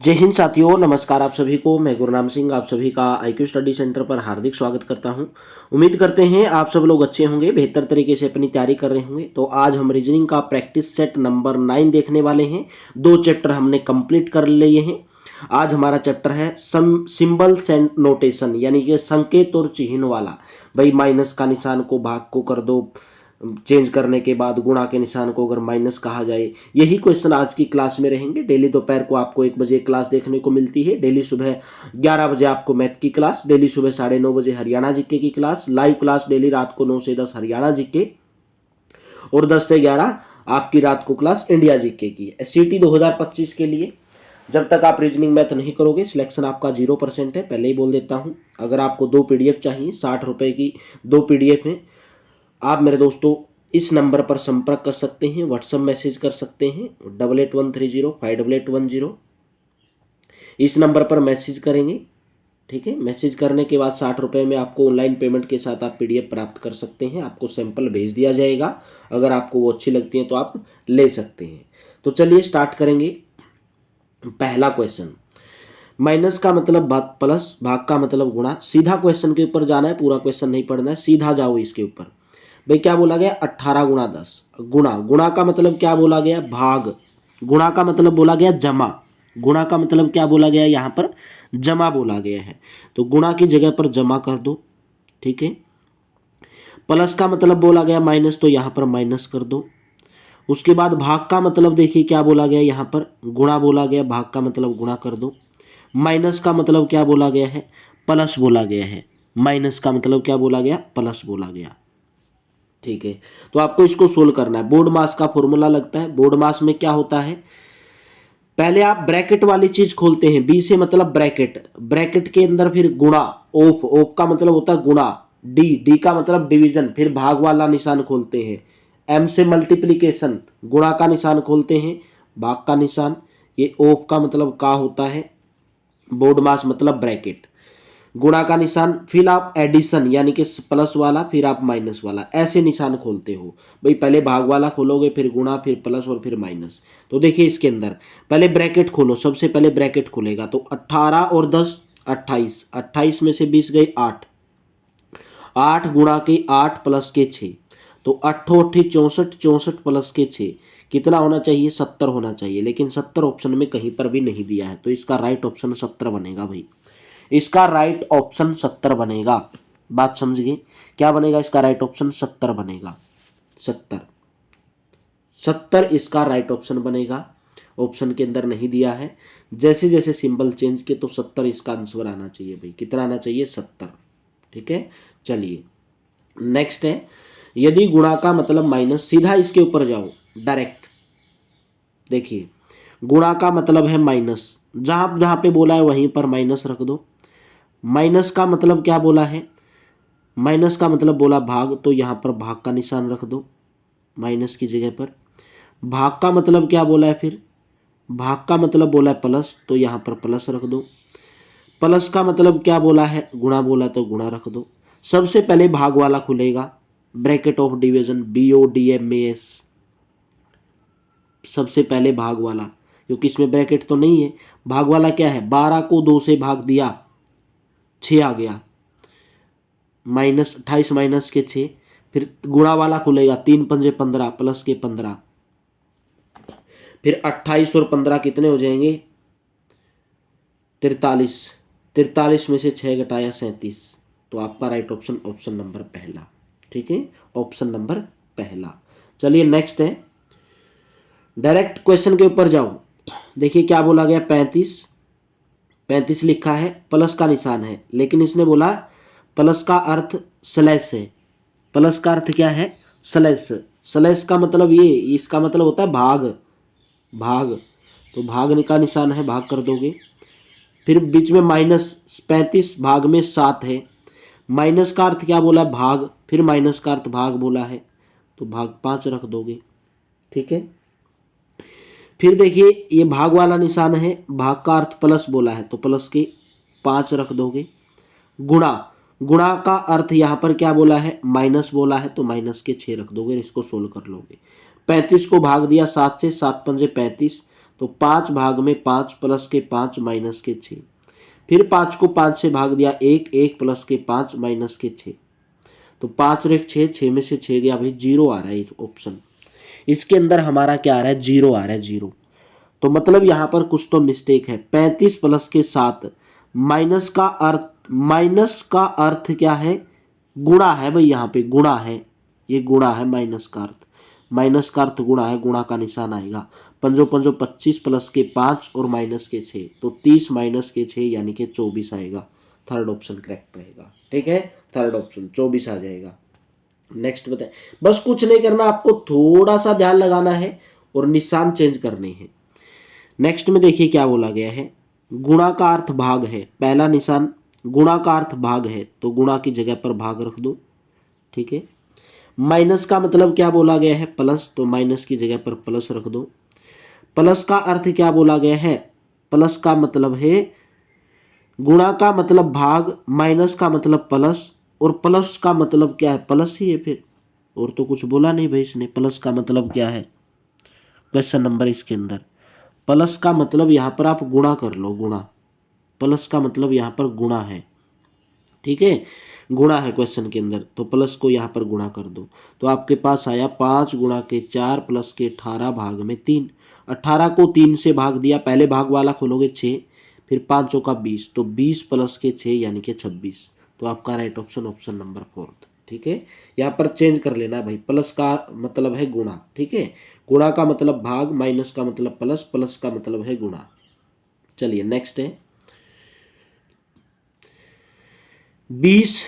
जय हिंद साथियों, नमस्कार आप सभी को। मैं गुरनाम सिंह आप सभी का IQ स्टडी सेंटर पर हार्दिक स्वागत करता हूं। उम्मीद करते हैं आप सब लोग अच्छे होंगे, बेहतर तरीके से अपनी तैयारी कर रहे होंगे। तो आज हम रीजनिंग का प्रैक्टिस सेट नंबर 9 देखने वाले हैं। 2 चैप्टर हमने कंप्लीट कर लिए हैं। आज हमारा चैप्टर है सिंबल्स एंड नोटेशन, यानी कि संकेत और चिन्ह वाला। भाई माइनस का निशान को भाग को कर दो, चेंज करने के बाद गुणा के निशान को अगर माइनस कहा जाए। यही क्वेश्चन आज की क्लास में रहेंगे। डेली दोपहर को आपको 1 बजे क्लास देखने को मिलती है। डेली सुबह 11 बजे आपको मैथ की क्लास, डेली सुबह 9:30 बजे हरियाणा जीके की क्लास, लाइव क्लास डेली रात को 9 से 10 हरियाणा जीके, और 10 से 11 आपकी रात को क्लास इंडिया जीके की। SCT 2025 के लिए जब तक आप रीजनिंग मैथ नहीं करोगे सिलेक्शन आपका 0% है, पहले ही बोल देता हूँ। अगर आपको 2 PDF चाहिए, 60 रुपये की 2 PDF हैं। आप मेरे दोस्तों इस नंबर पर संपर्क कर सकते हैं, व्हाट्सएप मैसेज कर सकते हैं 8813058810। इस नंबर पर मैसेज करेंगे, ठीक है। मैसेज करने के बाद 60 रुपये में आपको ऑनलाइन पेमेंट के साथ आप PDF प्राप्त कर सकते हैं। आपको सैंपल भेज दिया जाएगा, अगर आपको वो अच्छी लगती है तो आप ले सकते हैं। तो चलिए स्टार्ट करेंगे। पहला क्वेश्चन, माइनस का मतलब भाग प्लस, भाग का मतलब गुणा। सीधा क्वेश्चन के ऊपर जाना है, पूरा क्वेश्चन नहीं पढ़ना है, सीधा जाओ इसके ऊपर। भाई क्या बोला गया, 18 गुणा 10। गुणा, गुणा का मतलब क्या बोला गया, भाग। गुणा का मतलब बोला गया जमा। गुणा का मतलब क्या बोला गया, यहाँ पर जमा बोला गया है, तो गुणा की जगह पर जमा कर दो, ठीक है। प्लस का मतलब बोला गया माइनस, तो यहाँ पर माइनस कर दो। उसके बाद भाग का मतलब देखिए क्या बोला गया, यहाँ पर गुणा बोला गया, भाग का मतलब गुणा कर दो। माइनस का मतलब क्या बोला गया है, प्लस बोला गया है। माइनस का मतलब क्या बोला गया, प्लस बोला गया, ठीक है। तो आपको इसको सोल्व करना है। बोर्ड मास का फॉर्मूला लगता है। बोर्ड मास में क्या होता है, पहले आप ब्रैकेट वाली चीज खोलते हैं। बी से मतलब ब्रैकेट, ब्रैकेट के अंदर फिर गुणा, ऑफ, ऑफ का मतलब होता है गुणा। डी, डी का मतलब डिवीजन, फिर भाग वाला निशान खोलते हैं। एम से मल्टीप्लीकेशन, गुणा का निशान खोलते हैं, भाग का निशान। ये ऑफ का मतलब का होता है, बोर्ड मास मतलब ब्रैकेट। गुणा का निशान, फिर आप एडिशन यानी कि प्लस वाला, फिर आप माइनस वाला, ऐसे निशान खोलते हो। भाई पहले भाग वाला खोलोगे, फिर गुणा, फिर प्लस और फिर माइनस। तो देखिए इसके अंदर पहले ब्रैकेट खोलो, सबसे पहले ब्रैकेट खुलेगा तो 18 और 10 28, 28 में से 20 गए 8, 8 गुणा के 8 प्लस के 6, तो 8 8 64, 64 प्लस के 6 कितना होना चाहिए, 70 होना चाहिए। लेकिन 70 ऑप्शन में कहीं पर भी नहीं दिया है, तो इसका राइट ऑप्शन 70 बनेगा। भाई इसका राइट ऑप्शन 70 बनेगा। बात समझ गए, क्या बनेगा इसका राइट ऑप्शन, 70 बनेगा। 70, 70 इसका राइट ऑप्शन बनेगा। ऑप्शन के अंदर नहीं दिया है, जैसे जैसे सिंबल चेंज किए तो 70 इसका आंसर आना चाहिए। भाई कितना आना चाहिए, 70, ठीक है। चलिए नेक्स्ट है, यदि गुणा का मतलब माइनस, सीधा इसके ऊपर जाओ डायरेक्ट। देखिए गुणा का मतलब है माइनस, जहां जहां पे बोला है वहीं पर माइनस रख दो। माइनस का मतलब क्या बोला है, माइनस का मतलब बोला भाग, तो यहाँ पर भाग का निशान रख दो माइनस की जगह पर। भाग का मतलब क्या बोला है, फिर भाग का मतलब बोला है प्लस, तो यहाँ पर प्लस रख दो। प्लस का मतलब क्या बोला है, गुणा बोला, तो गुणा रख दो। सबसे पहले भाग वाला खुलेगा, ब्रैकेट ऑफ डिवीजन BODMAS, सबसे पहले भाग वाला, क्योंकि इसमें ब्रैकेट तो नहीं है। भाग वाला क्या है, 12 को 2 से भाग दिया, 6 आ गया, माइनस 28 माइनस के 6। फिर गुणा वाला खुलेगा, 3 पंजे 15 प्लस के 15, फिर 28 और 15 कितने हो जाएंगे, 43, 43 में से 6 घटाया 37। तो आपका राइट ऑप्शन ऑप्शन नंबर पहला, ठीक है, ऑप्शन नंबर पहला। चलिए नेक्स्ट है, डायरेक्ट क्वेश्चन के ऊपर जाओ। देखिए क्या बोला गया, 35, 35 लिखा है, प्लस का निशान है, लेकिन इसने बोला प्लस का अर्थ स्लैश है। प्लस का अर्थ क्या है, स्लैश। स्लैश का मतलब ये, इसका मतलब होता है भाग, भाग, तो भाग का निशान है, भाग कर दोगे। फिर बीच में माइनस, 35 भाग में 7 है। माइनस का अर्थ क्या बोला, भाग, फिर माइनस का अर्थ भाग बोला है, तो भाग 5 रख दोगे, ठीक है। फिर देखिए ये भाग वाला निशान है, भाग का अर्थ प्लस बोला है, तो प्लस के 5 रख दोगे। गुणा, गुणा का अर्थ यहाँ पर क्या बोला है, माइनस बोला है, तो माइनस के 6 रख दोगे, इसको सोल्व कर लोगे। 35 को भाग दिया 7 से, 7 पंजे 35, तो 5 भाग में 5 प्लस के 5 माइनस के 6। फिर 5 को 5 से भाग दिया 1, 1 प्लस के 5 माइनस के 6। तो 5 और 1 6, 6 में से 6 गया भाई, 0 आ रहा है ऑप्शन। इसके अंदर हमारा क्या आ रहा है, 0 आ रहा है, 0। तो मतलब यहाँ पर कुछ तो मिस्टेक है। 35 प्लस के 7 माइनस का अर्थ क्या है, गुणा है भाई, यहाँ पे गुणा है, ये गुणा है, माइनस का अर्थ गुणा है, गुणा का निशान आएगा। 5 5 25 प्लस के 5 और माइनस के 6, तो 30 माइनस के 6 यानी कि 24 आएगा। थर्ड ऑप्शन करेक्ट रहेगा। ठीक है, थर्ड ऑप्शन 24 आ जाएगा। नेक्स्ट बताएं। बस कुछ नहीं करना, आपको थोड़ा सा ध्यान लगाना है और निशान चेंज करने हैं। नेक्स्ट में देखिए क्या बोला गया है, गुणा का अर्थ भाग है। पहला निशान गुणा का अर्थ भाग है, तो गुणा की जगह पर भाग रख दो। ठीक है। माइनस का मतलब क्या बोला गया है, प्लस, तो माइनस की जगह पर प्लस रख दो। प्लस का अर्थ क्या बोला गया है, प्लस का मतलब है, गुणा का मतलब भाग, माइनस का मतलब प्लस, और प्लस का मतलब क्या है, प्लस ही है फिर, और तो कुछ बोला नहीं भाई इसने। प्लस का मतलब क्या है, क्वेश्चन नंबर इसके अंदर प्लस का मतलब यहाँ पर आप गुणा कर लो, गुणा, प्लस का मतलब यहाँ पर गुणा है। ठीक है, गुणा है क्वेश्चन के अंदर, तो प्लस को यहाँ पर गुणा कर दो। तो आपके पास आया 5 गुणा के 4 प्लस के 18 भाग में 3। 18 को 3 से भाग दिया, पहले भाग वाला खोलोगे 6, फिर 5 का 20, तो 20 प्लस के 6 यानी कि 26। तो आपका राइट ऑप्शन ऑप्शन नंबर 4। ठीक है, यहाँ पर चेंज कर लेना भाई, प्लस का मतलब है गुणा। ठीक है, गुणा का मतलब भाग, माइनस का मतलब प्लस, प्लस का मतलब है गुणा। चलिए नेक्स्ट है 20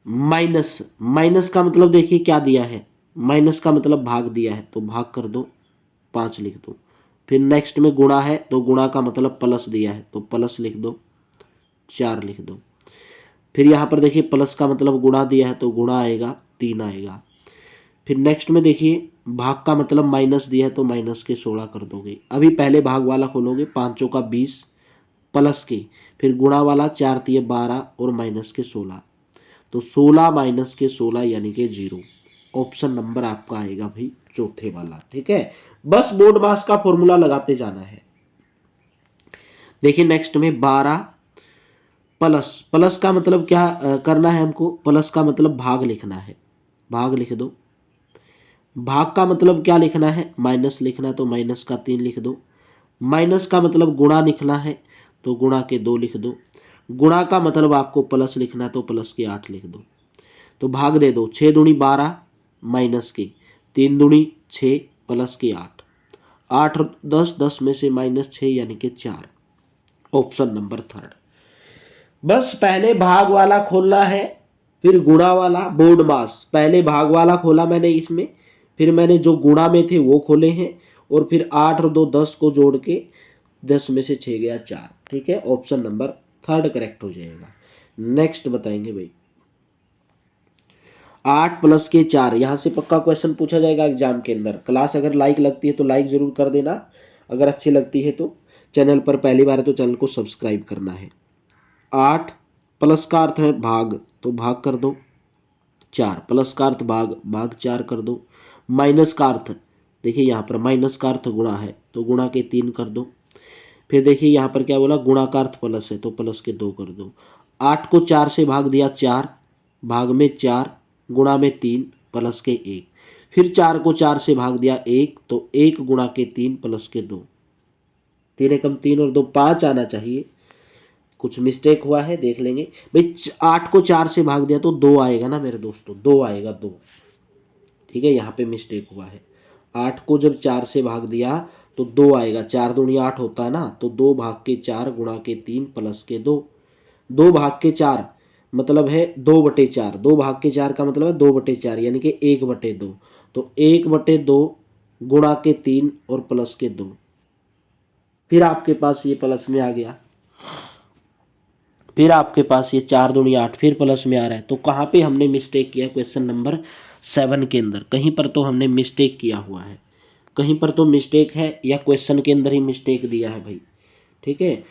माइनस, माइनस का मतलब देखिए क्या दिया है, माइनस का मतलब भाग दिया है, तो भाग कर दो, 5 लिख दो। फिर नेक्स्ट में गुणा है, तो गुणा का मतलब प्लस दिया है, तो प्लस लिख दो, 4 लिख दो। फिर यहाँ पर देखिए प्लस का मतलब गुणा दिया है, तो गुणा आएगा, 3 आएगा। फिर नेक्स्ट में देखिए भाग का मतलब माइनस दिया है, तो माइनस के 16 कर दोगे। अभी पहले भाग वाला खोलोगे, 5 का 20 प्लस के, फिर गुणा वाला 4 तिये 12 और माइनस के 16, तो 16 माइनस के 16 यानी कि 0। ऑप्शन नंबर आपका आएगा भाई चौथे वाला। ठीक है, बस बोर्ड मास का फॉर्मूला लगाते जाना है। देखिए नेक्स्ट में 12 प्लस, प्लस का मतलब क्या करना है हमको, प्लस का मतलब भाग लिखना है, भाग लिख दो। भाग का मतलब क्या लिखना है, माइनस लिखना है, तो माइनस का 3 लिख दो। माइनस का मतलब गुणा लिखना है, तो गुणा के 2 लिख दो। गुणा का मतलब आपको प्लस लिखना है, तो प्लस के 8 लिख दो। तो भाग दे दो, 6 दूनी 12 माइनस के, 3 दूनी 6 प्लस के 8, 8 और 10, 10 में से माइनस 6 यानी कि 4। Option number 3। बस पहले भाग वाला खोलना है, फिर गुणा वाला, बोर्ड मास। पहले भाग वाला खोला मैंने इसमें, फिर मैंने जो गुणा में थे वो खोले हैं, और फिर 8 और 2 10 को जोड़ के 10 में से 6 गया 4। ठीक है, ऑप्शन नंबर 3 करेक्ट हो जाएगा। नेक्स्ट बताएंगे भाई 8 प्लस के 4, यहाँ से पक्का क्वेश्चन पूछा जाएगा एग्जाम के अंदर। क्लास अगर लाइक लगती है तो लाइक जरूर कर देना, अगर अच्छी लगती है तो। चैनल पर पहली बार है तो चैनल को सब्सक्राइब करना है। 8 प्लस का अर्थ है भाग, तो भाग कर दो। 4 प्लस का अर्थ भाग, भाग 4 कर दो। माइनस का अर्थ देखिए, यहाँ पर माइनस का अर्थ गुणा है, तो गुणा के 3 कर दो। फिर देखिए यहाँ पर क्या बोला, गुणा का अर्थ प्लस है, तो प्लस के 2 कर दो। 8 को 4 से भाग दिया 4, भाग में 4, गुणा में 3 प्लस के 1। फिर 4 को 4 से भाग दिया 1, तो 1 गुणा के 3 प्लस के 2। 3 एकम 3 और 2 5 आना चाहिए, कुछ मिस्टेक हुआ है देख लेंगे भाई। 8 को 4 से भाग दिया तो 2 आएगा ना मेरे दोस्तों, 2 आएगा, 2। ठीक है, यहाँ पे मिस्टेक हुआ है। 8 को जब 4 से भाग दिया तो 2 आएगा, 4 दूनी 8 होता है ना, तो 2 भाग के 4 गुणा के 3 प्लस के 2। 2 भाग के 4 मतलब है 2/4, 2 भाग के 4 का मतलब है 2/4 यानी कि 1/2, तो 1/2 गुणा के 3 और प्लस के 2। फिर आपके पास ये प्लस में आ गया, फिर आपके पास ये 4 दूनी 8 फिर प्लस में आ रहा है। तो कहाँ पे हमने मिस्टेक किया, क्वेश्चन नंबर 7 के अंदर कहीं पर तो हमने मिस्टेक किया हुआ है, कहीं पर तो मिस्टेक है, या क्वेश्चन के अंदर ही मिस्टेक दिया है भाई। ठीक है,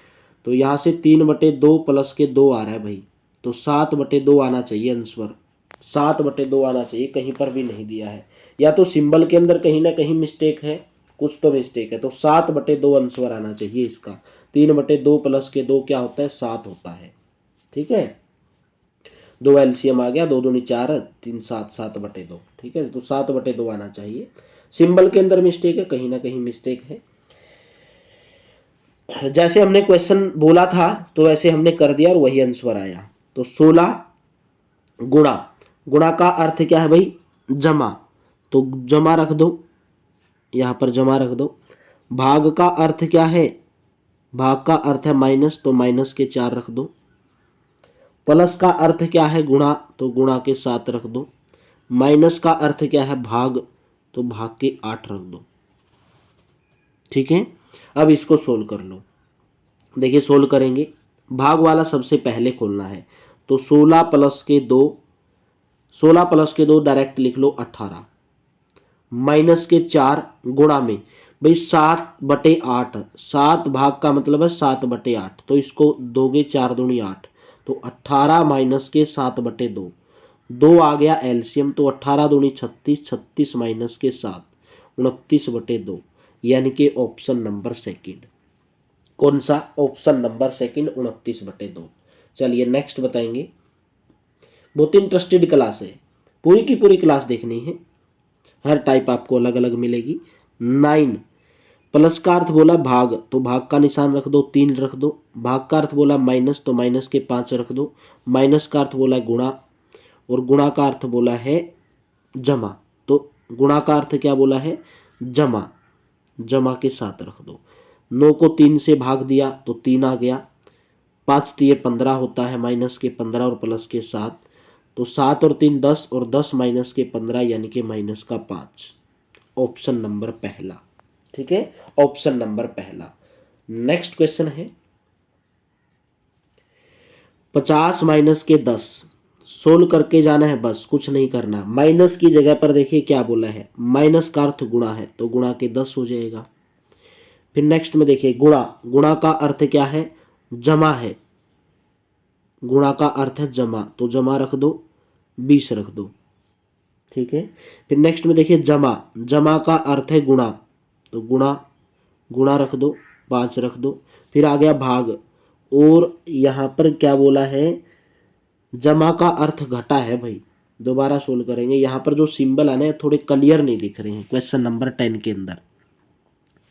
तो यहाँ से 3/2 प्लस के 2 आ रहा है भाई, तो 7/2 आना चाहिए आंसर, 7/2 आना चाहिए, कहीं पर भी नहीं दिया है। या तो सिंबल के अंदर कहीं ना कहीं मिस्टेक है, कुछ तो मिस्टेक है। तो 7/2 आंसर आना चाहिए इसका। 3/2 प्लस के 2 क्या होता है, 7 होता है। ठीक है, 2 एलसीएम आ गया, 2 दूनी 4, 3 7, 7/2। ठीक है, तो 7/2 आना चाहिए। सिंबल के अंदर मिस्टेक है, कहीं ना कहीं मिस्टेक है। जैसे हमने क्वेश्चन बोला था तो वैसे हमने कर दिया और वही आंसर आया। तो 16 गुणा, गुणा का अर्थ क्या है भाई, जमा, तो जमा रख दो, यहाँ पर जमा रख दो। भाग का अर्थ क्या है, भाग का अर्थ है माइनस, तो माइनस के 4 रख दो। प्लस का अर्थ क्या है, गुणा, तो गुणा के 7 रख दो। माइनस का अर्थ क्या है, भाग, तो भाग के 8 रख दो। ठीक है, अब इसको सोल्व कर लो। देखिए सोल्व करेंगे, भाग वाला सबसे पहले खोलना है। तो 16 प्लस के 2, 16 प्लस के 2 डायरेक्ट लिख लो 18, माइनस के 4 गुणा में भाई 7/8, 7 भाग का मतलब है 7/8, तो इसको दोगे 4 दूनी 8, तो 18 माइनस के 7/2, 2 आ गया एलसीएम, तो 18 दूनी 36, 36 माइनस के 7, 29/2, यानी कि ऑप्शन नंबर सेकंड। कौन सा, ऑप्शन नंबर सेकंड, 29/2। चलिए नेक्स्ट बताएंगे। बहुत इंटरेस्टेड क्लास है, पूरी की पूरी क्लास देखनी है, हर टाइप आपको अलग अलग मिलेगी। 9 प्लस का अर्थ बोला भाग, तो भाग का निशान रख दो, 3 रख दो। भाग का अर्थ बोला माइनस, तो माइनस के 5 रख दो। माइनस का अर्थ बोला गुणा, और गुणा का अर्थ बोला है जमा, तो गुणा का अर्थ क्या बोला है, जमा, जमा के 7 रख दो। 9 को 3 से भाग दिया तो 3 आ गया, 5 3 15 होता है, माइनस के 15 और प्लस के 7, तो 7 और 3 10, और 10 माइनस के 15 यानी कि माइनस का 5, ऑप्शन नंबर पहला। ठीक है, ऑप्शन नंबर पहला। नेक्स्ट क्वेश्चन है 50 माइनस के 10, सोल्व करके जाना है, बस कुछ नहीं करना। माइनस की जगह पर देखिए क्या बोला है, माइनस का अर्थ गुणा है, तो गुणा के 10 हो जाएगा। फिर नेक्स्ट में देखिए गुणा, गुणा का अर्थ क्या है, जमा है, गुणा का अर्थ है जमा, तो जमा रख दो, 20 रख दो। ठीक है, फिर नेक्स्ट में देखिए जमा, जमा का अर्थ है गुणा, तो गुणा, गुणा रख दो, 5 रख दो। फिर आ गया भाग, और यहाँ पर क्या बोला है, जमा का अर्थ घटा है भाई। दोबारा सोल्व करेंगे, यहाँ पर जो सिंबल है ना थोड़े क्लियर नहीं दिख रहे हैं क्वेश्चन नंबर 10 के अंदर।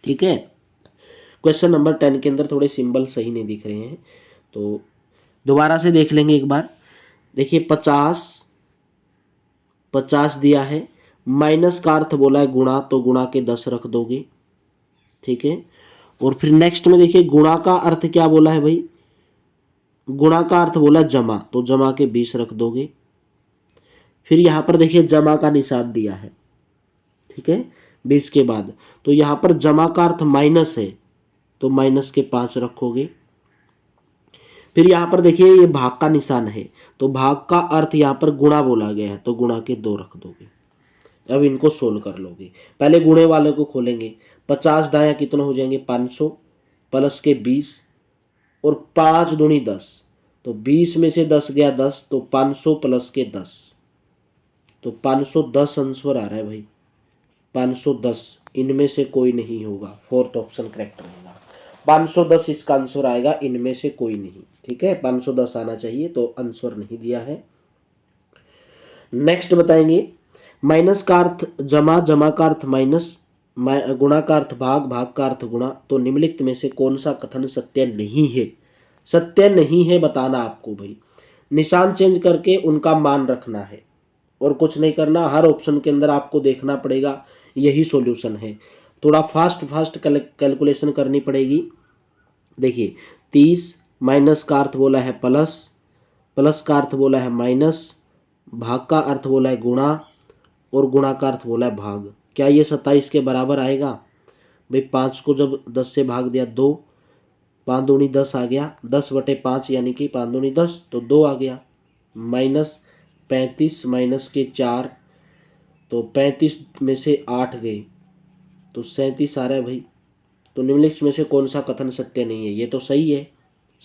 ठीक है, क्वेश्चन नंबर 10 के अंदर थोड़े सिंबल सही नहीं दिख रहे हैं, तो दोबारा से देख लेंगे एक बार। देखिए 50 50 दिया है, माइनस का अर्थ बोला है गुणा, तो गुणा के 10 रख दोगे। ठीक है, और फिर नेक्स्ट में देखिए गुणा का अर्थ क्या बोला है भाई, गुणा का अर्थ बोला जमा, तो जमा के 20 रख दोगे। फिर यहाँ पर देखिए जमा का निशान दिया है, ठीक है, 20 के बाद, तो यहाँ पर जमा का अर्थ माइनस है, तो माइनस के 5 रखोगे। फिर यहाँ पर देखिए ये भाग का निशान है, तो भाग का अर्थ यहाँ पर गुणा बोला गया है, तो गुणा के 2 रख दोगे। अब इनको सोल्व कर लोगे, पहले गुणे वाले को खोलेंगे। 50 दाया कितना हो जाएंगे, 500 प्लस के 20, और 5 दूनी 10, तो 20 में से 10 गया 10, तो 500 प्लस के 10, तो 510 आंसर आ रहा है भाई, 510। इनमें से कोई नहीं होगा, फोर्थ ऑप्शन करेक्ट रहेगा। 510 इसका आंसर आएगा, इनमें से कोई नहीं। ठीक है, 510 आना चाहिए, तो आंसर नहीं दिया है। नेक्स्ट बताएंगे, माइनस का अर्थ जमा, जमा का अर्थ माइनस, गुणा का अर्थ भाग, भाग का अर्थ गुणा, तो निम्नलिखित में से कौन सा कथन सत्य नहीं है, सत्य नहीं है बताना आपको भाई। निशान चेंज करके उनका मान रखना है, और कुछ नहीं करना, हर ऑप्शन के अंदर आपको देखना पड़ेगा, यही सॉल्यूशन है। थोड़ा फास्ट फास्ट कैलकुलेशन करनी पड़ेगी। देखिए 30 माइनस का अर्थ बोला है प्लस, प्लस का अर्थ बोला है माइनस, भाग का अर्थ बोला है गुणा, और गुणा का अर्थ बोला है भाग। क्या ये 27 के बराबर आएगा भाई? 5 को जब 10 से भाग दिया 2, 5 दूनी 10 आ गया, 10/5 यानी कि 5 दूनी 10, तो 2 आ गया। माइनस 35 माइनस के 4, तो 35 में से 8 गए, तो 37 आ रहा है भाई। तो निम्नलिखित में से कौन सा कथन सत्य नहीं है? ये तो सही है,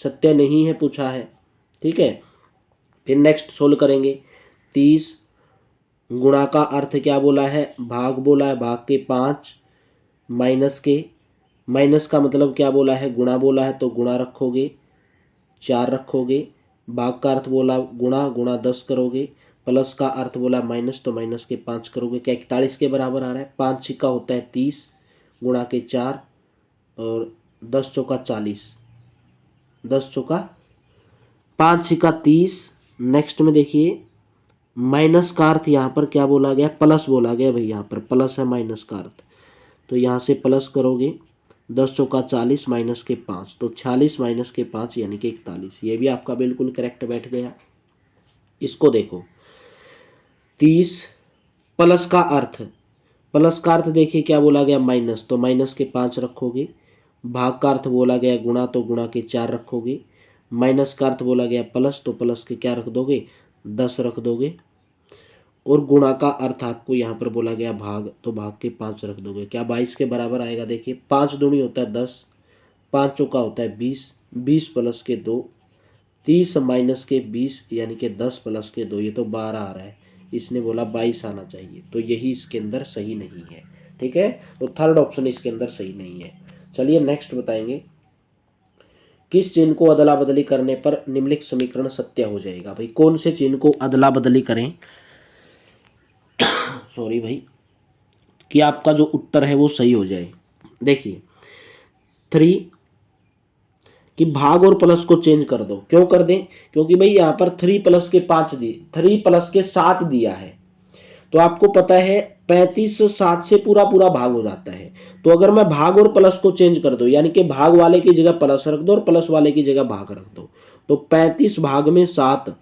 सत्य नहीं है पूछा है। ठीक है, फिर नेक्स्ट सोल्व करेंगे। 30 गुणा का अर्थ क्या बोला है, भाग बोला है, भाग के 5, माइनस का मतलब क्या बोला है, गुणा बोला है तो गुणा रखोगे, 4 रखोगे। भाग का अर्थ बोला गुणा, गुणा 10 करोगे। प्लस का अर्थ बोला माइनस, तो माइनस के 5 करोगे। क्या 41 के बराबर आ रहा है? 5 छिक्का होता है 30, गुणा के 4 और 10 चौका 40, 10 चौका 5 छिक्का 30। नेक्स्ट में देखिए माइनस का अर्थ यहाँ पर क्या बोला गया, प्लस बोला गया भाई, यहाँ पर प्लस है माइनस का अर्थ, तो यहाँ से प्लस करोगे। 10 चौका 40 माइनस के 5, तो 46 माइनस के 5 यानी कि 41। ये भी आपका बिल्कुल करेक्ट बैठ गया। इसको देखो 30 प्लस का अर्थ, प्लस का अर्थ देखिए क्या बोला गया, माइनस, तो माइनस के 5 रखोगे। भाग का अर्थ बोला गया गुणा, तो गुणा के 4 रखोगे। माइनस का अर्थ बोला गया प्लस, तो प्लस के क्या रख दोगे, 10 रख दोगे। और गुणा का अर्थ आपको यहाँ पर बोला गया भाग, तो भाग के 5 रख दोगे। क्या 22 के बराबर आएगा? देखिए 5 दूनी होता है 10, 5 चौका होता है 20, 20 प्लस के 2, 30 माइनस के 20 यानी कि 10 प्लस के 2, ये तो 12 आ रहा है। इसने बोला 22 आना चाहिए, तो यही इसके अंदर सही नहीं है। ठीक है, तो थर्ड ऑप्शन इसके अंदर सही नहीं है। चलिए नेक्स्ट बताएंगे, किस चिन्ह को अदला बदली करने पर निम्नलिखित समीकरण सत्य हो जाएगा। भाई कौन से चिन्ह को अदला बदली करें, सॉरी भाई, कि आपका जो उत्तर है वो सही हो जाए। देखिए 3 कि भाग और प्लस को चेंज कर दो। क्यों कर दें? क्योंकि भाई यहाँ पर 3 प्लस के 5 दिए, 3 प्लस के 7 दिया है, तो आपको पता है 35 7 से पूरा पूरा भाग हो जाता है। तो अगर मैं भाग और प्लस को चेंज कर दो, यानी कि भाग वाले की जगह प्लस रख दो और प्लस वाले की जगह भाग रख दो, तो 35 भाग में 7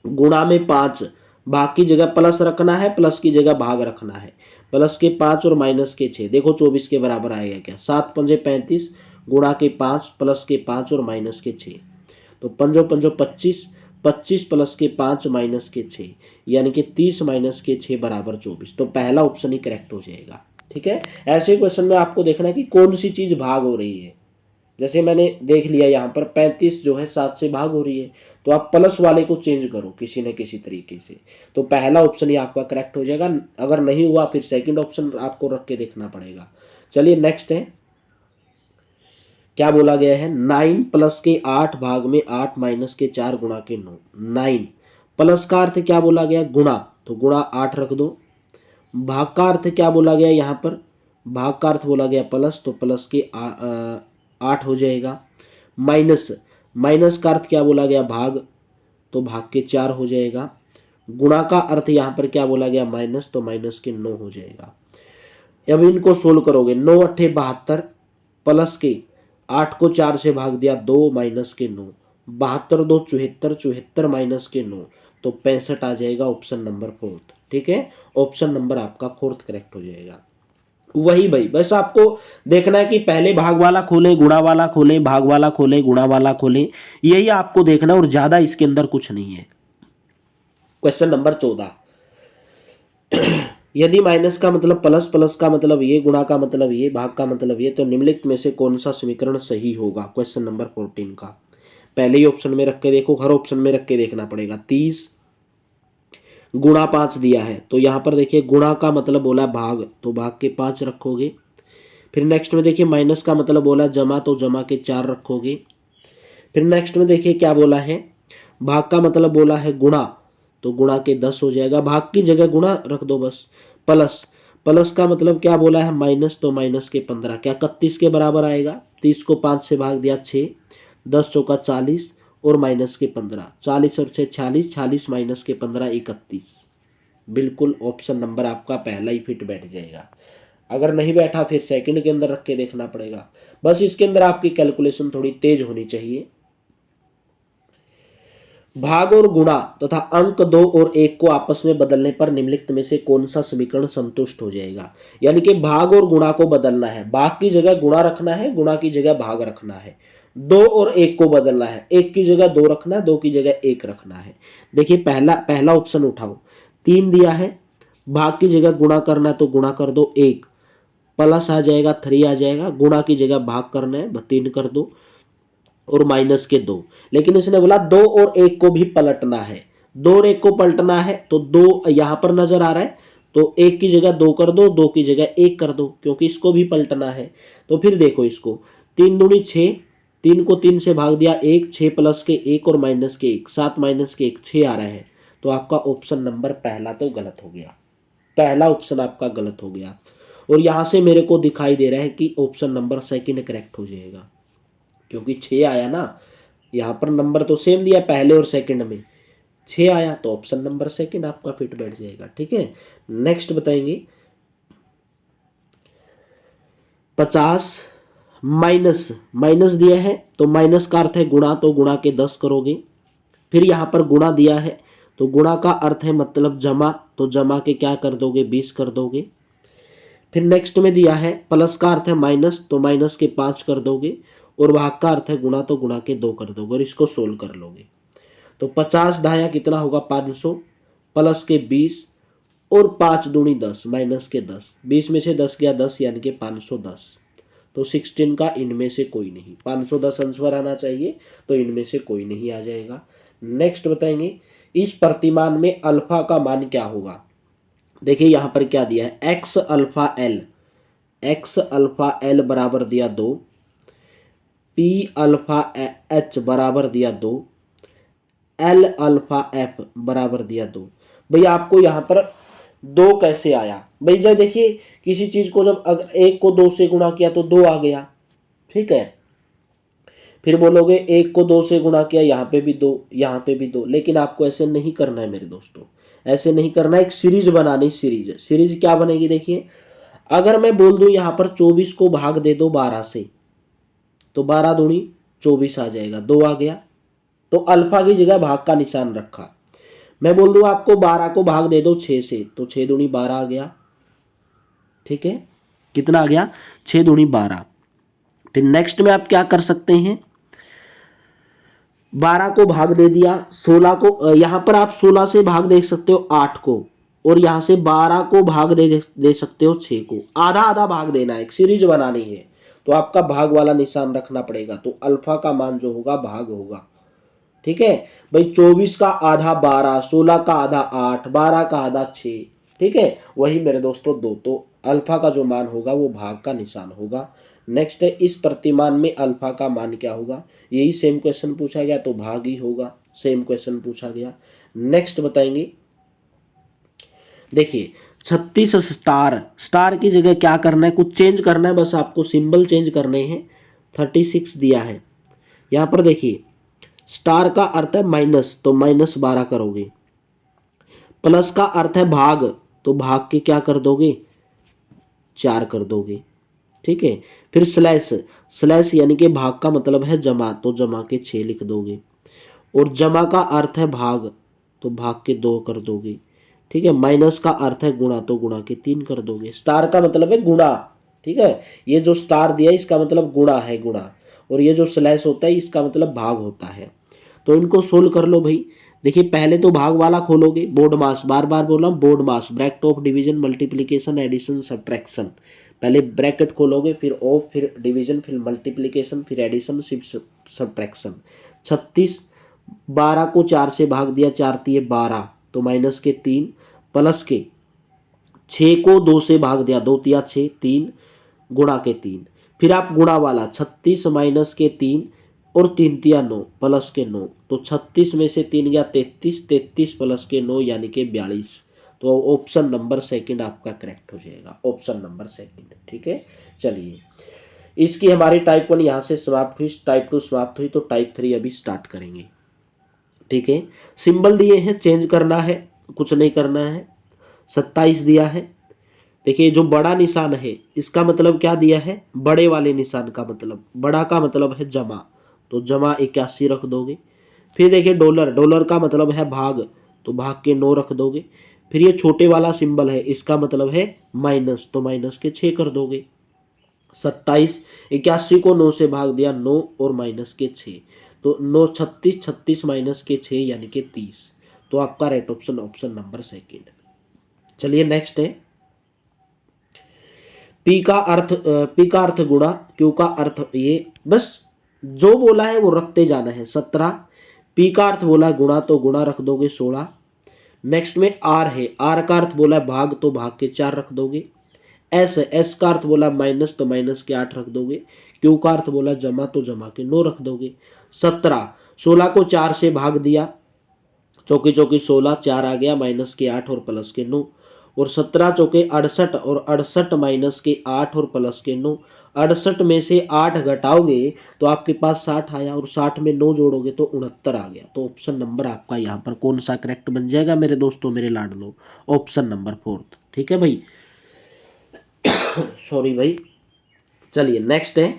गुणा में 5, भाग की जगह प्लस रखना है, प्लस की जगह भाग रखना है। प्लस के 5 और माइनस के 6, देखो 24 के बराबर आएगा क्या, 7 पंजे 35, गुणा के 5, प्लस के 5 और माइनस के 6, तो पंजो पंजो 25, 25 प्लस के 5 माइनस के 6 यानी कि 30 माइनस के 6 बराबर 24। तो पहला ऑप्शन ही करेक्ट हो जाएगा। ठीक है, ऐसे क्वेश्चन में आपको देखना है कि कौन सी चीज भाग हो रही है। जैसे मैंने देख लिया यहाँ पर 35 जो है 7 से भाग हो रही है, तो आप प्लस वाले को चेंज करो किसी न किसी तरीके से, तो पहला ऑप्शन ही आपका करेक्ट हो जाएगा। अगर नहीं हुआ फिर सेकंड ऑप्शन आपको रख के देखना पड़ेगा। चलिए नेक्स्ट है, क्या बोला गया है, 9 प्लस के 8 भाग में 8 माइनस के 4 गुणा के 9। 9 प्लस का अर्थ क्या बोला गया, गुणा, तो गुणा 8 रख दो। भाग का अर्थ क्या बोला गया यहाँ पर, भाग का अर्थ बोला गया प्लस, तो प्लस के 8 हो जाएगा। माइनस, माइनस का अर्थ क्या बोला गया, भाग, तो भाग के 4 हो जाएगा। गुणा का अर्थ यहाँ पर क्या बोला गया, माइनस, तो माइनस के 9 हो जाएगा। अब इनको सोल्व करोगे, 9 अट्ठे 72, प्लस के 8 को 4 से भाग दिया 2 माइनस के 9, 72 2 74, 74 माइनस के 9, तो 65 आ जाएगा। Option number 4। ठीक है, ऑप्शन नंबर आपका 4 करेक्ट हो जाएगा। वही भाई, बस आपको देखना है कि पहले भाग वाला खोले, गुणा वाला खोले, भाग वाला खोले, गुणा वाला खोले, यही आपको देखना, और ज्यादा इसके अंदर कुछ नहीं है। क्वेश्चन नंबर 14, यदि माइनस का मतलब प्लस, प्लस का मतलब ये, गुणा का मतलब ये, भाग का मतलब ये, तो निम्नलिखित में से कौन सा समीकरण सही होगा। क्वेश्चन नंबर 14 का पहले ही ऑप्शन में रख के देखो, हर ऑप्शन में रख के देखना पड़ेगा। 30 गुणा 5 दिया है, तो यहाँ पर देखिए गुणा का मतलब बोला भाग, तो भाग के 5 रखोगे। फिर नेक्स्ट में देखिए माइनस का मतलब बोला जमा, तो जमा के 4 रखोगे। फिर नेक्स्ट में देखिए क्या बोला है, भाग का मतलब बोला है गुणा, तो गुणा के 10 हो जाएगा, भाग की जगह गुणा रख दो बस। प्लस, प्लस का मतलब क्या बोला है, माइनस, तो माइनस के 15, क्या 31 के बराबर आएगा। 30 को 5 से भाग दिया 6, 10 चौका 40 और माइनस के 15, 40 और 6 46, 46 माइनस के 15 31। बिल्कुल ऑप्शन नंबर आपका पहला ही फिट बैठ जाएगा। अगर नहीं बैठा फिर सेकंड के अंदर रख के देखना पड़ेगा। बस इसके अंदर आपकी कैलकुलेशन थोड़ी तेज होनी चाहिए। भाग और गुणा तथा अंक 2 और 1 को आपस में बदलने पर निम्नलिखित में से कौन सा समीकरण संतुष्ट हो जाएगा। यानी कि भाग और गुणा को बदलना है, भाग की जगह गुणा रखना है, गुणा की जगह भाग रखना है। 2 और 1 को बदलना है, 1 की जगह 2 रखना है, 2 की जगह 1 रखना है। देखिए पहला ऑप्शन उठाओ, 3 दिया है, भाग की जगह गुणा करना है तो गुणा कर दो 1, प्लस आ जाएगा 3 आ जाएगा, गुणा की जगह भाग करना है 3 कर दो और माइनस के 2। लेकिन इसने बोला 2 और 1 को भी पलटना है, 2 और 1 को पलटना है, तो 2 यहां पर नजर आ रहा है, तो एक की जगह 2 कर दो, 2 की जगह 1 कर दो, क्योंकि इसको भी पलटना है। तो फिर देखो इसको, 3 दूनी 6, 3 को 3 से भाग दिया 1, 6 प्लस के 1 और माइनस के 1, 7 माइनस के 1, 6 आ रहा है। तो आपका ऑप्शन नंबर पहला तो गलत हो गया, पहला ऑप्शन आपका गलत हो गया। और यहाँ से मेरे को दिखाई दे रहा है कि ऑप्शन नंबर सेकंड करेक्ट हो जाएगा, क्योंकि 6 आया ना, यहाँ पर नंबर तो सेम दिया पहले और सेकंड में, 6 आया, तो ऑप्शन नंबर सेकंड आपका फिट बैठ जाएगा। ठीक है, नेक्स्ट बताएंगे 50 माइनस, माइनस दिया है तो माइनस का अर्थ है गुणा, तो गुणा के 10 करोगे। फिर यहाँ पर गुणा दिया है तो गुणा का अर्थ है मतलब जमा, तो जमा के क्या कर दोगे, 20 कर दोगे। फिर नेक्स्ट में दिया है प्लस का अर्थ है माइनस, तो माइनस के 5 कर दोगे। और भाग का अर्थ है गुणा, तो गुणा के 2 कर दोगे और इसको सोल्व कर लोगे। तो 50 दाया कितना होगा 500, प्लस के 20 और 5 दूनी 10 माइनस के 10, 20 में से 10 गया 10 यानी कि 510। तो 16 का इनमें से कोई नहीं, 510 आंसर आना चाहिए, तो इनमें से कोई नहीं आ जाएगा। नेक्स्ट बताएंगे इस प्रतिमान में अल्फा का मान क्या होगा। देखिए यहाँ पर क्या दिया है, x alpha L, x alpha L बराबर दिया 2, पी अल्फा एच बराबर दिया 2, एल अल्फा एफ बराबर दिया 2। भैया आपको यहाँ पर 2 कैसे आया, भाई जब देखिए किसी चीज को जब अगर 1 को 2 से गुणा किया तो 2 आ गया, ठीक है। फिर बोलोगे 1 को 2 से गुणा किया, यहाँ पे भी 2, यहाँ पे भी 2, लेकिन आपको ऐसे नहीं करना है मेरे दोस्तों, ऐसे नहीं करना है। एक सीरीज बनानी, सीरीज, सीरीज क्या बनेगी देखिए, अगर मैं बोल दूं यहाँ पर 24 को भाग दे दो 12 से, तो 12 दूनी 24 आ जाएगा, 2 आ गया, तो अल्फा की जगह भाग का निशान रखा। मैं बोल दूं आपको 12 को भाग दे दो 6 से, तो 6 दूनी 12 आ गया, ठीक है, कितना आ गया, 6 दूनी 12। फिर नेक्स्ट में आप क्या कर सकते हैं, 12 को भाग दे दिया 16 को, यहां पर आप 16 से भाग दे सकते हो 8 को, और यहां से 12 को भाग दे सकते हो 6 को, आधा आधा भाग देना है, एक सीरीज बनानी है, तो आपका भाग वाला निशान रखना पड़ेगा। तो अल्फा का मान जो होगा भाग होगा, ठीक है भाई। 24 का आधा 12, 16 का आधा 8, 12 का आधा 6, ठीक है, वही मेरे दोस्तों 2। तो अल्फा का जो मान होगा वो भाग का निशान होगा। नेक्स्ट है इस प्रतिमान में अल्फा का मान क्या होगा, यही सेम क्वेश्चन पूछा गया तो भाग ही होगा, सेम क्वेश्चन पूछा गया। नेक्स्ट बताएंगे, देखिए 36 स्टार, स्टार की जगह क्या करना है, कुछ चेंज करना है, बस आपको सिंबल चेंज करने हैं। 36 दिया है, यहां पर देखिए स्टार का अर्थ है माइनस, तो माइनस 12 करोगे। प्लस का अर्थ है भाग, तो भाग के क्या कर दोगे, 4 कर दोगे, ठीक है। फिर स्लैश, स्लैश यानी कि भाग का मतलब है जमा, तो जमा के 6 लिख दोगे। और जमा का अर्थ है भाग, तो भाग के 2 कर दोगे, ठीक है। माइनस का अर्थ है गुणा, तो गुणा के 3 कर दोगे। स्टार का मतलब है गुणा, ठीक है, ये जो स्टार दिया इसका मतलब गुणा है, गुणा। और ये जो स्लैश होता है इसका मतलब भाग होता है। तो इनको सोल्व कर लो भाई। देखिए पहले तो भाग वाला खोलोगे, बोर्ड मास, बार बार बोला BODMAS, bracket of division, multiplication, addition, subtraction. पहले ब्रैकेट खोलोगे, फिर ऑफ, फिर डिवीजन, फिर मल्टीप्लिकेशन, फिर एडिशन, फिर सब्ट्रैक्शन। 36, 12 को 4 से भाग दिया, 4 तिये 12, तो माइनस के 3, प्लस के 6 को 2 से भाग दिया, 2 तिया 6, 3 गुणा के 3। फिर आप गुणा वाला 36 माइनस के 3 और 3 तिया 9 प्लस के 9, तो 36 में से 3 गया 33, 33 प्लस के 9 यानी कि 42। तो ऑप्शन नंबर सेकंड आपका करेक्ट हो जाएगा, ऑप्शन नंबर सेकंड, ठीक है। चलिए इसकी हमारी टाइप 1 यहाँ से समाप्त हुई, टाइप 2 समाप्त हुई, तो टाइप 3 अभी स्टार्ट करेंगे, ठीक है। सिंबल दिए हैं, चेंज करना है, कुछ नहीं करना है। 27 दिया है, देखिए जो बड़ा निशान है इसका मतलब क्या दिया है, बड़े वाले निशान का मतलब, बड़ा का मतलब है जमा, तो जमा 81 रख दोगे। फिर देखिए डॉलर, डॉलर का मतलब है भाग, तो भाग के 9 रख दोगे। फिर ये छोटे वाला सिंबल है, इसका मतलब है माइनस, तो माइनस के 6 कर दोगे। 27, 81 को 9 से भाग दिया, 9 और माइनस के 6, तो 9 36, 36 माइनस के 6 यानी कि 30। तो आपका right option option number second. चलिए नेक्स्ट है पी का अर्थ गुणा, क्यू का अर्थ, ये बस जो बोला है वो रखते जाना है। 17, पी का अर्थ बोला गुणा, तो गुणा रख दोगे 16। नेक्स्ट में आर है, आर का अर्थ बोला भाग तो भाग के 4 रख दोगे। एस है, एस का अर्थ बोला माइनस तो माइनस के 8 रख दोगे। क्यू का अर्थ बोला जमा तो जमा के 9 रख दोगे। 17, 16 को 4 से भाग दिया, चौकी चौकी 16, 4 आ गया, माइनस के 8 और प्लस के 9। और 17 चौके 68 और 68 माइनस के 8 और प्लस के 9। 68 में से 8 घटाओगे तो आपके पास 60 आया, और 60 में 9 जोड़ोगे तो 69 आ गया। तो ऑप्शन नंबर आपका यहाँ पर कौन सा करेक्ट बन जाएगा मेरे दोस्तों, मेरे लाडलो? Option number 4। ठीक है भाई, सॉरी भाई। चलिए नेक्स्ट है,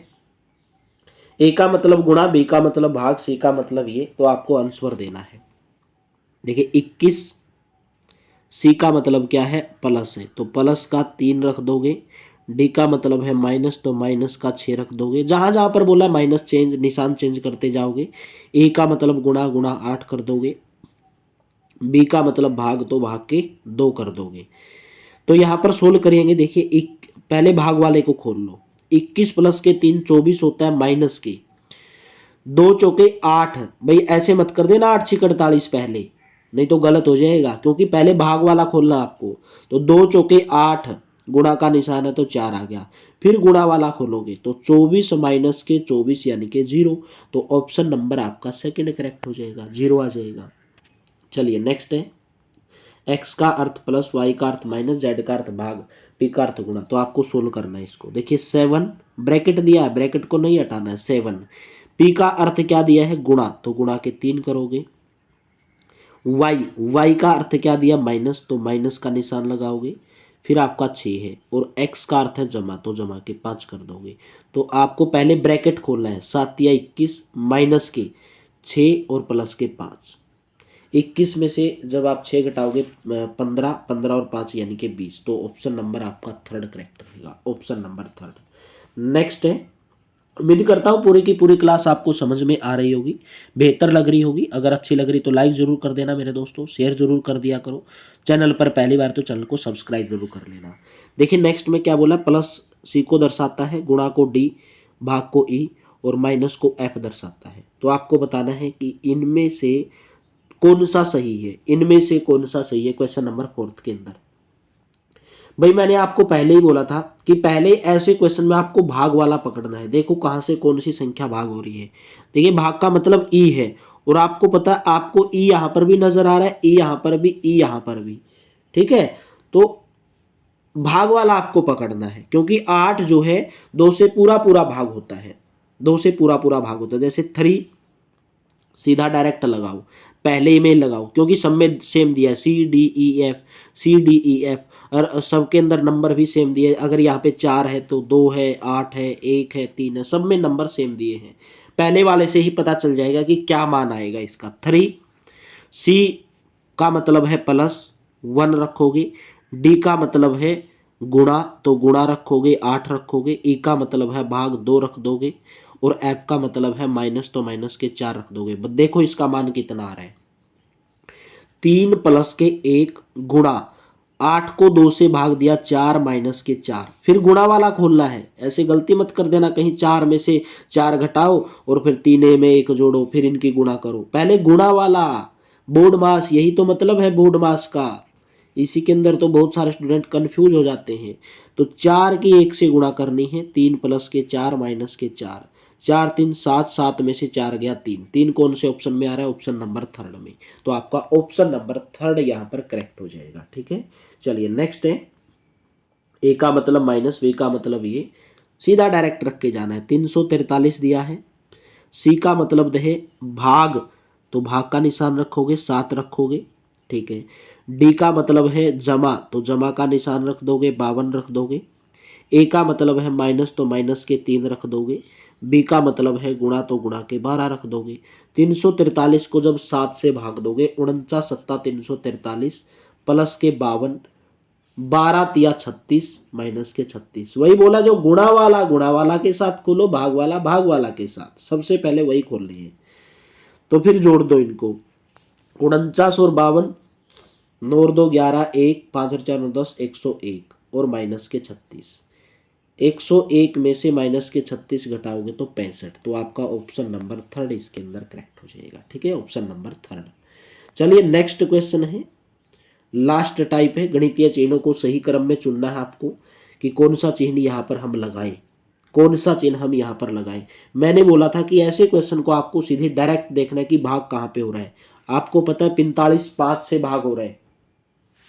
ए का मतलब गुणा, बी का मतलब भाग, सी का मतलब ये। तो आपको आंसर देना है। देखिए 21, सी का मतलब क्या है, प्लस है, तो प्लस का 3 रख दोगे। डी का मतलब है माइनस, तो माइनस का 6 रख दोगे। जहां जहां पर बोला माइनस चेंज, निशान चेंज करते जाओगे। ए का मतलब गुणा, गुणा 8 कर दोगे। बी का मतलब भाग, तो भाग के 2 कर दोगे। तो यहाँ पर सोल्व करेंगे। देखिए पहले भाग वाले को खोल लो। 21 प्लस के 3 24 होता है, माइनस के 2 चौके 8। भाई ऐसे मत कर देना 8 6 48 पहले, नहीं तो गलत हो जाएगा, क्योंकि पहले भाग वाला खोलना आपको। तो 2 चौके 8, गुणा का निशान है तो 4 आ गया। फिर गुणा वाला खोलोगे तो 24 माइनस के 24 यानी कि 0। तो ऑप्शन नंबर आपका सेकंड करेक्ट हो जाएगा, 0 आ जाएगा। चलिए नेक्स्ट है, एक्स का अर्थ प्लस, वाई का अर्थ माइनस, जेड का अर्थ भाग, पी का अर्थ गुणा। तो आपको सोल्व करना है इसको। देखिए 7 ब्रैकेट दिया है, ब्रैकेट को नहीं हटाना है। 7, पी का अर्थ क्या दिया है, गुणा, तो गुणा के 3 करोगे। वाई, वाई का अर्थ क्या दिया, माइनस, तो माइनस का निशान लगाओगे। फिर आपका 6 है, और एक्स का अर्थ है जमा, तो जमा के 5 कर दोगे। तो आपको पहले ब्रैकेट खोलना है, 7 या 21 माइनस के 6 और प्लस के 5। 21 में से जब आप 6 घटाओगे 15, 15 और 5 यानी कि 20। तो ऑप्शन नंबर आपका थर्ड करेक्ट रहेगा, ऑप्शन नंबर थर्ड। नेक्स्ट है, उम्मीद करता हूँ पूरी की पूरी क्लास आपको समझ में आ रही होगी, बेहतर लग रही होगी। अगर अच्छी लग रही तो लाइक जरूर कर देना मेरे दोस्तों, शेयर जरूर कर दिया करो। चैनल पर पहली बार तो चैनल को सब्सक्राइब जरूर कर लेना। देखिए नेक्स्ट में क्या बोला, प्लस सी को दर्शाता है, गुणा को डी, भाग को ई, और माइनस को एफ दर्शाता है। तो आपको बताना है कि इनमें से कौन सा सही है, इनमें से कौन सा सही है, क्वेश्चन नंबर 4 के अंदर। भाई मैंने आपको पहले ही बोला था कि पहले ऐसे क्वेश्चन में आपको भाग वाला पकड़ना है। देखो कहां से कौन सी संख्या भाग हो रही है। देखिए भाग का मतलब ई है, और आपको पता है, आपको ई यहां पर भी नजर आ रहा है, ई यहां पर भी, ई यहां पर भी। ठीक है, तो भाग वाला आपको पकड़ना है, क्योंकि 8 जो है 2 से पूरा पूरा भाग होता है, 2 से पूरा पूरा भाग होता है। जैसे 3 सीधा डायरेक्ट लगाओ, पहले ही में लगाओ, क्योंकि सब में सेम दिया है, C D E F, C D E F, और सबके अंदर नंबर भी सेम दिए। अगर यहाँ पे 4 है तो 2 है, 8 है, 1 है, 3 है, सब में नंबर सेम दिए हैं। पहले वाले से ही पता चल जाएगा कि क्या मान आएगा इसका। 3, सी का मतलब है प्लस, 1 रखोगे। डी का मतलब है गुणा, तो गुणा रखोगे, 8 रखोगे। ई का मतलब है भाग, 2 रख दोगे। और एफ का मतलब है माइनस, तो माइनस के 4 रख दोगे। देखो इसका मान कितना आ रहा है, 3 प्लस के 1 गुणा 8 को 2 से भाग दिया, 4 माइनस के 4। फिर गुणा वाला खोलना है, ऐसे गलती मत कर देना कहीं 4 में से 4 घटाओ और फिर 3 में 1 जोड़ो, फिर इनकी गुणा करो। पहले गुणा वाला, बोर्ड मास, यही तो मतलब है बोर्ड मास का। इसी के अंदर तो बहुत सारे स्टूडेंट कंफ्यूज हो जाते हैं। तो 4 की 1 से गुणा करनी है, 3 प्लस के 4 माइनस के 4, 4 3 7, 7 में से 4 गया 3। 3 कौन से ऑप्शन में आ रहा है, ऑप्शन नंबर थर्ड में। तो आपका ऑप्शन नंबर थर्ड यहाँ पर करेक्ट हो जाएगा। ठीक है, चलिए नेक्स्ट है, ए का मतलब माइनस, बी का मतलब ये, सीधा डायरेक्ट रख के जाना है। 343 दिया है। सी का मतलब है भाग, तो भाग का निशान रखोगे, 7 रखोगे। ठीक है, डी का मतलब है जमा, तो जमा का निशान रख दोगे, 52 रख दोगे। ए का मतलब है माइनस, तो माइनस के 3 रख दोगे। बी का मतलब है गुणा, तो गुणा के 12 रख दोगे। 343 को जब 7 से भाग दोगे, 49 सत्ता 343 प्लस के 52, 12 तिया 36 माइनस के 36। वही बोला, जो गुणा वाला के साथ खोलो, भाग वाला के साथ, सबसे पहले वही खोलने हैं। तो फिर जोड़ दो इनको, 49 और 52, 9 और 2 11, 1 5 और 4 9 10, 101 और माइनस के 36। 101 में से माइनस के 36 घटाओगे तो 65। तो आपका ऑप्शन नंबर थर्ड इसके अंदर करेक्ट हो जाएगा। ठीक है, ऑप्शन नंबर थर्ड। चलिए नेक्स्ट क्वेश्चन है, लास्ट टाइप है, गणितीय चिन्हों को सही क्रम में चुनना है आपको कि कौन सा चिन्ह यहाँ पर हम लगाएं, कौन सा चिन्ह हम यहाँ पर लगाएं। मैंने बोला था कि ऐसे क्वेश्चन को आपको सीधे डायरेक्ट देखना है कि भाग कहाँ पे हो रहा है। आपको पता है 45 5 से भाग हो रहा है,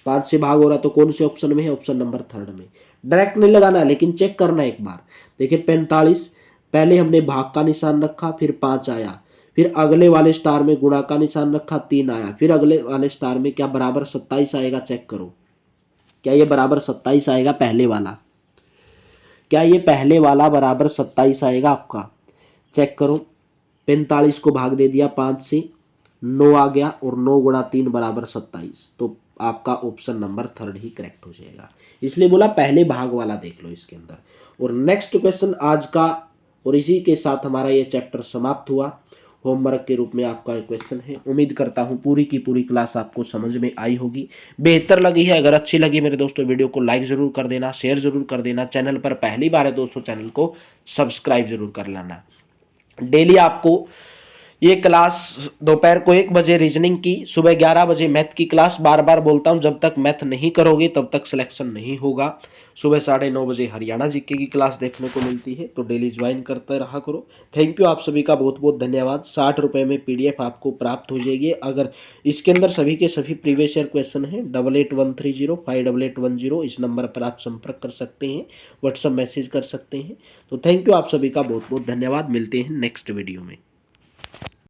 5 से भाग हो रहा है, तो कौन से ऑप्शन में है? ऑप्शन नंबर 3 में। डायरेक्ट नहीं लगाना है, लेकिन चेक करना है एक बार। देखिए 45, पहले हमने भाग का निशान रखा, फिर 5 आया, फिर अगले वाले स्टार में गुणा का निशान रखा, 3 आया, फिर अगले वाले स्टार में क्या बराबर 27 आएगा? चेक करो, क्या ये बराबर 27 आएगा? पहले वाला, क्या ये पहले वाला बराबर 27 आएगा आपका? चेक करो, 45 को भाग दे दिया 5 से, 9 आ गया, और 9 गुणा 3 बराबर 27, तो आपका ऑप्शन नंबर 3 ही करेक्ट हो जाएगा। इसलिए बोला पहले भाग वाला देख लो इसके अंदर। और नेक्स्ट क्वेश्चन आज का, और इसी के साथ हमारा ये चैप्टर समाप्त हुआ। होमवर्क के रूप में आपका क्वेश्चन है। उम्मीद करता हूँ पूरी की पूरी क्लास आपको समझ में आई होगी, बेहतर लगी है। अगर अच्छी लगी मेरे दोस्तों, वीडियो को लाइक ज़रूर कर देना, शेयर ज़रूर कर देना। चैनल पर पहली बार है दोस्तों, चैनल को सब्सक्राइब जरूर कर लेना। डेली आपको ये क्लास दोपहर को 1 बजे रीजनिंग की, सुबह 11 बजे मैथ की क्लास। बार बार बोलता हूँ, जब तक मैथ नहीं करोगे तब तक सिलेक्शन नहीं होगा। सुबह 9:30 बजे हरियाणा जीके की क्लास देखने को मिलती है, तो डेली ज्वाइन करते रहा करो। थैंक यू, आप सभी का बहुत बहुत धन्यवाद। 60 रुपये में PDF आपको प्राप्त हो जाएगी। अगर इसके अंदर सभी के सभी प्रीवियस ईयर क्वेश्चन हैं। 8813058810 इस नंबर पर आप संपर्क कर सकते हैं, व्हाट्सएप मैसेज कर सकते हैं। तो थैंक यू, आप सभी का बहुत बहुत धन्यवाद। मिलते हैं नेक्स्ट वीडियो में।